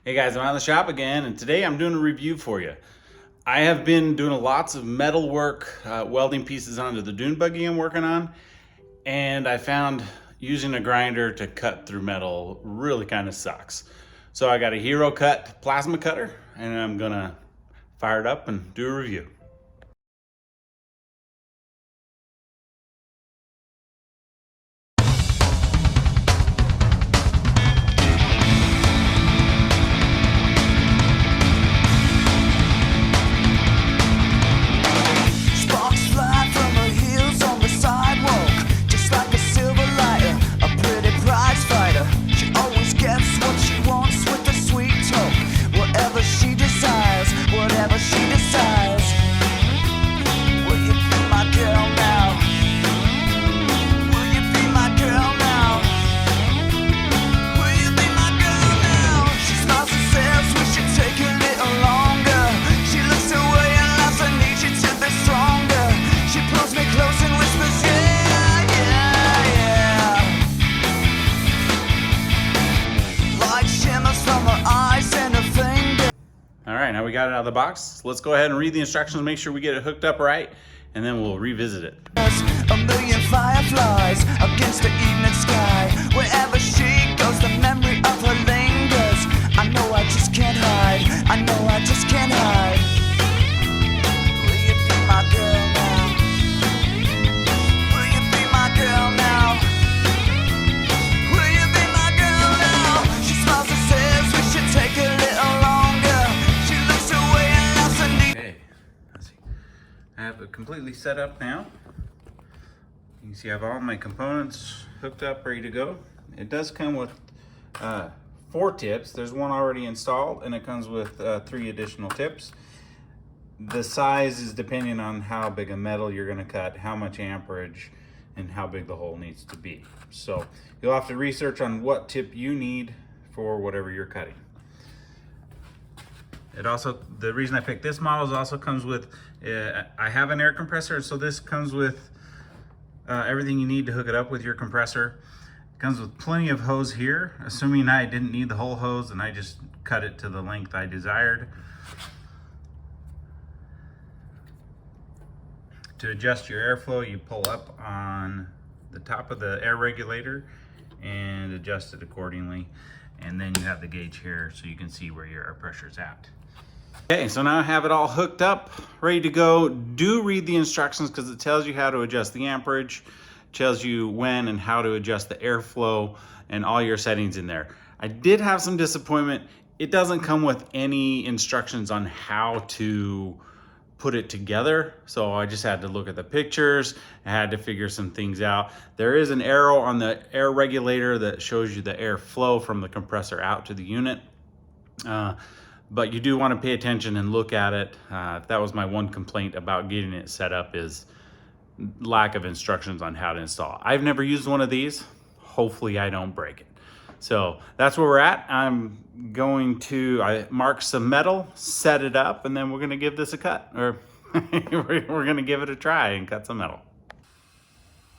Hey guys, I'm out of the shop again, and today I'm doing a review for you. I have been doing lots of metal work, welding pieces onto the dune buggy I'm working on, and I found using a grinder to cut through metal really kind of sucks. So I got a HeroCut plasma cutter, and I'm gonna fire it up and do a review. Sparks fly from her heels on the sidewalk, just like a silver lighter, a pretty prize fighter. She always gets what she wants with a sweet talk, whatever she desires, whatever she decides. Will you be my girl now? Will you be my girl now? Will you be my girl now? She smiles and says we should take a little longer. She looks away and laughs, I need you to be stronger. She pulls me close and whispers, yeah, yeah, yeah. Light shimmers from her eyes and her fingers. All right, now we got it out of the box. Let's go ahead and read the instructions, make sure we get it hooked up right, and then we'll revisit it. A million fireflies against the evening sky. Wherever she goes, the memory of her lingers. I know I just can't hide. I know I just can't hide. Will you be my girl now? Will you be my girl now? Will you be my girl now? She smiles and says we should take a little longer. She looks away and laughs and Okay, let's see. I have it completely set up now. You can see I have all my components hooked up, ready to go. It does come with 4 tips. There's one already installed, and it comes with 3 additional tips. The size is depending on how big a metal you're gonna cut, how much amperage, and how big the hole needs to be. So you'll have to research on what tip you need for whatever you're cutting. It also, the reason I picked this model is also comes with, I have an air compressor, so this comes with everything you need to hook it up with your compressor. It comes with plenty of hose here, assuming I didn't need the whole hose and I just cut it to the length I desired. To adjust your airflow, you pull up on the top of the air regulator and adjust it accordingly. And then you have the gauge here so you can see where your air pressure is at. Okay, so now I have it all hooked up, ready to go. Do read the instructions because it tells you how to adjust the amperage, tells you when and how to adjust the airflow and all your settings in there. I did have some disappointment. It doesn't come with any instructions on how to put it together. So I just had to look at the pictures. I had to figure some things out. There is an arrow on the air regulator that shows you the airflow from the compressor out to the unit. But you do want to pay attention and look at it. That was my one complaint about getting it set up, is lack of instructions on how to install. I've never used one of these. Hopefully I don't break it. So that's where we're at. I'm going to mark some metal, set it up, and then we're gonna give this a cut, or we're gonna give it a try and cut some metal.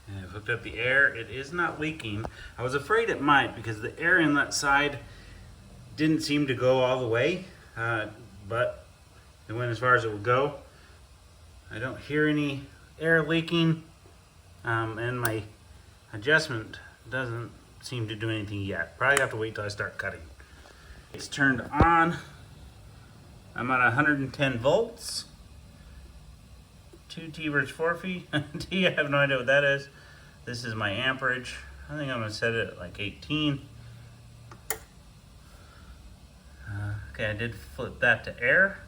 And I've hooked up the air. It is not leaking. I was afraid it might because the air inlet side didn't seem to go all the way, but it went as far as it would go. I don't hear any air leaking, and my adjustment doesn't seem to do anything yet. Probably have to wait till I start cutting. It's turned on. I'm at 110 volts. 2 T versus 4 feet. T, I have no idea what that is. This is my amperage. I think I'm gonna set it at like 18. Okay, I did flip that to air.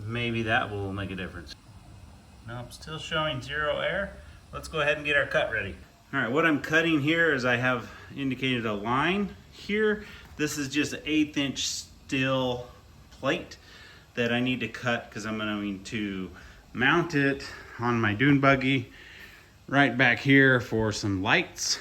Maybe that will make a difference. Nope, still showing 0 air. Let's go ahead and get our cut ready. All right, what I'm cutting here is I have indicated a line here. This is just an 1/8 inch steel plate that I need to cut because I'm going to mount it on my dune buggy right back here for some lights.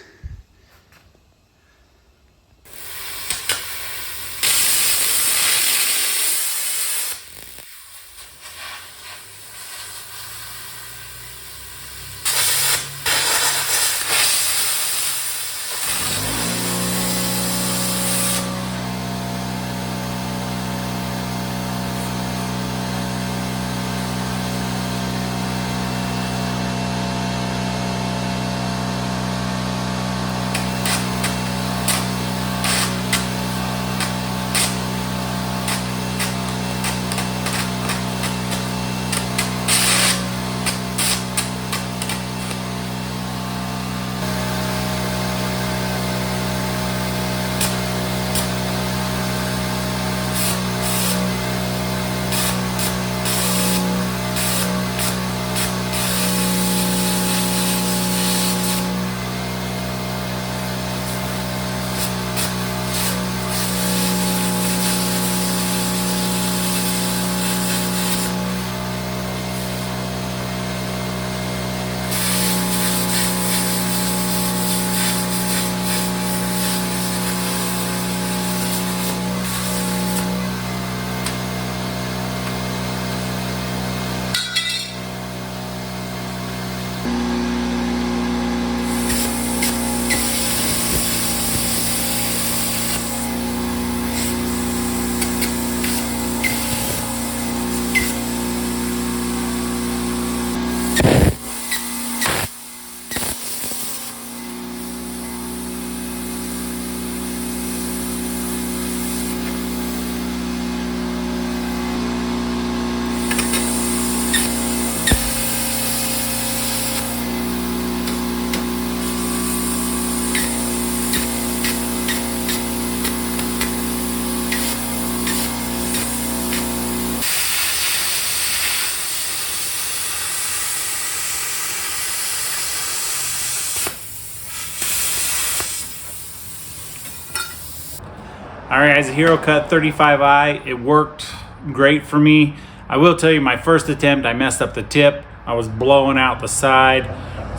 All right, guys, HeroCut 35i. It worked great for me. I will tell you, my first attempt, I messed up the tip. I was blowing out the side,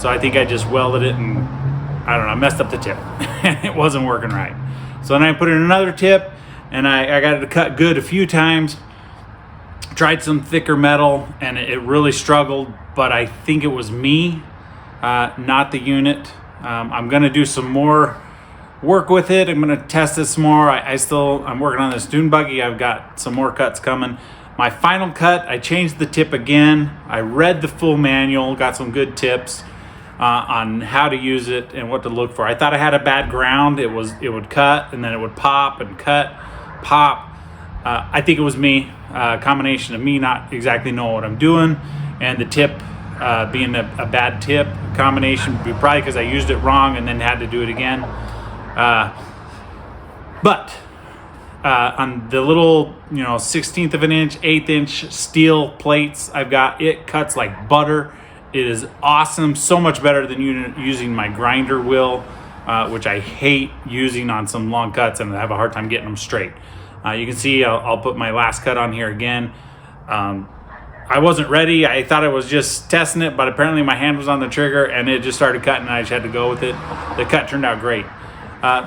so I think I just welded it and I don't know, I messed up the tip. It wasn't working right. So then I put in another tip and I got it to cut good a few times. Tried some thicker metal and it really struggled, but I think it was me, not the unit. I'm gonna do some more work with it. I'm gonna test this more. I'm working on this dune buggy. I've got some more cuts coming. My final cut, I changed the tip again. I read the full manual, got some good tips on how to use it and what to look for. I thought I had a bad ground. It would cut and then it would pop and cut, pop. I think it was me, a combination of me not exactly knowing what I'm doing and the tip being a bad tip combination, probably because I used it wrong and then had to do it again. But on the little, 1/16 of an inch, 1/8 inch steel plates I've got, it cuts like butter. It is awesome, so much better than using my grinder wheel, which I hate using on some long cuts and I have a hard time getting them straight. You can see I'll put my last cut on here again. I wasn't ready. I thought I was just testing it, but apparently my hand was on the trigger and it just started cutting and I just had to go with it. The cut turned out great.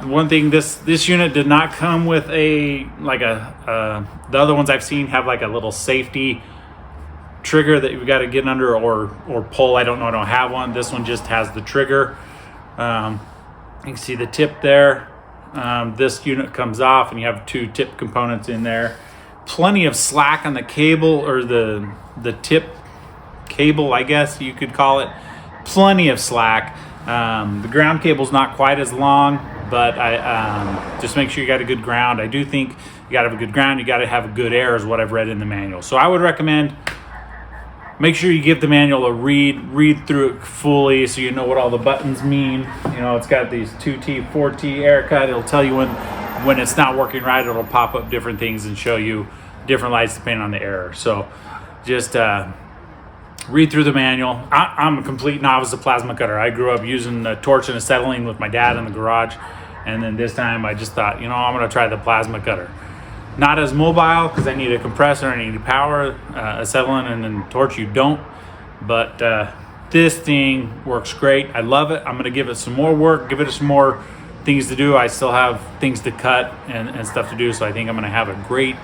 One thing, this unit did not come with the other ones I've seen have like a little safety trigger that you've got to get under or pull. I don't know, I don't have one. This one just has the trigger. You can see the tip there. This unit comes off and you have 2 tip components in there. Plenty of slack on the cable, or the tip cable, I guess you could call it. Plenty of slack. The ground cable's not quite as long, but just make sure you got a good ground. I do think you got to have a good ground. You got to have a good air, is what I've read in the manual. So I would recommend, make sure you give the manual a read through it fully so you know what all the buttons mean. It's got these 2T, 4T air cut. It'll tell you when it's not working right. It'll pop up different things and show you different lights depending on the error. So just read through the manual. I'm a complete novice of plasma cutter. I grew up using a torch and acetylene with my dad in the garage. And then this time I just thought, I'm gonna try the plasma cutter. Not as mobile because I need a compressor, I need power, acetylene and then torch you don't. But this thing works great. I love it. I'm gonna give it some more work, give it some more things to do. I still have things to cut and stuff to do. So I think I'm gonna have a great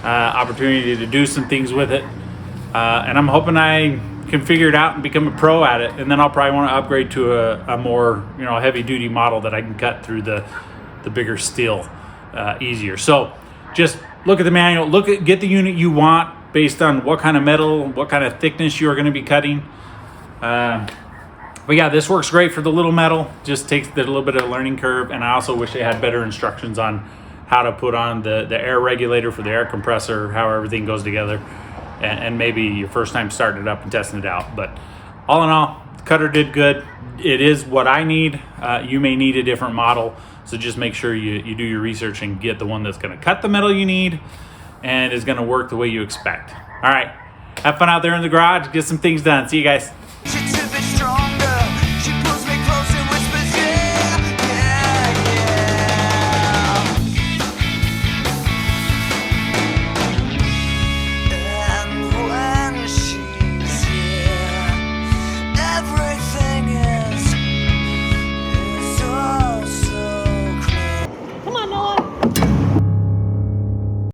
opportunity to do some things with it. And I'm hoping I can figure it out and become a pro at it. And then I'll probably want to upgrade to a more, heavy duty model that I can cut through the bigger steel easier. So just look at the manual, get the unit you want based on what kind of metal, what kind of thickness you are going to be cutting. But yeah, this works great for the little metal, just takes a little bit of a learning curve. And I also wish they had better instructions on how to put on the air regulator for the air compressor, how everything goes together. And maybe your first time starting it up and testing it out. But all in all, the cutter did good. It is what I need. You may need a different model, so just make sure you do your research and get the one that's gonna cut the metal you need and is gonna work the way you expect. All right, have fun out there in the garage, get some things done. See you guys.